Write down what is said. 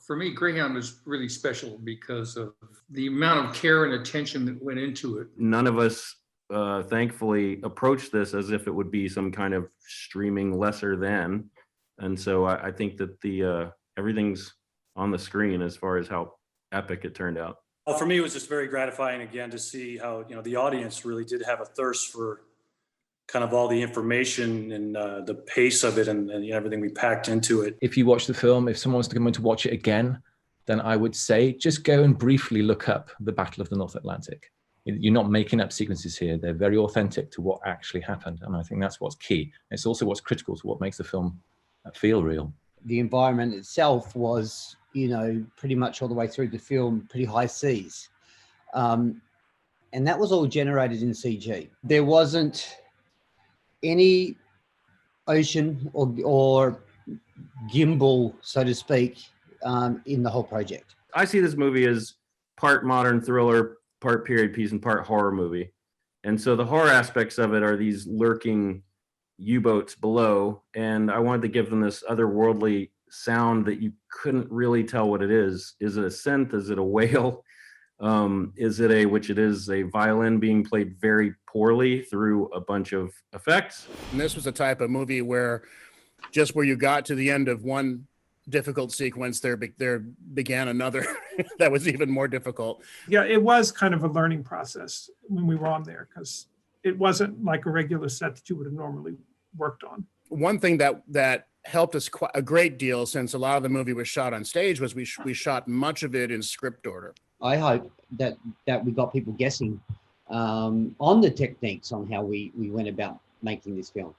For me, Greyhound is really special because of the amount of care and attention that went into it. None of us, thankfully, approached this as if it would be some kind of streaming lesser than. And so I think that the everything's on the screen as far as how epic it turned out. Well, for me, it was just very gratifying again to see how, the audience really did have a thirst for kind of all the information and the pace of it and everything we packed into it. If you watch the film, if someone was to come in to watch it again, then I would say just go and briefly look up the Battle of the North Atlantic. You're not making up sequences here. They're very authentic to what actually happened. And I think that's what's key. It's also what's critical to what makes the film feel real. The environment itself was, pretty much all the way through the film, pretty high seas. And that was all generated in CG. There wasn't any ocean or gimbal, so to speak, in the whole project. I see this movie as part modern thriller, part period piece, and part horror movie. And so the horror aspects of it are these lurking U-boats below, and I wanted to give them this otherworldly sound that you couldn't really tell what it is. Is it a synth? Is it a whale? Is it which it is, a violin being played very poorly through a bunch of effects? And this was a type of movie where just where you got to the end of one difficult sequence, there began another that was even more difficult. Yeah, it was kind of a learning process when we were on there because it wasn't like a regular set that you would have normally worked on. One thing that helped us quite a great deal, since a lot of the movie was shot on stage, was we shot much of it in script order. I hope that we got people guessing on the techniques on how we went about making this film.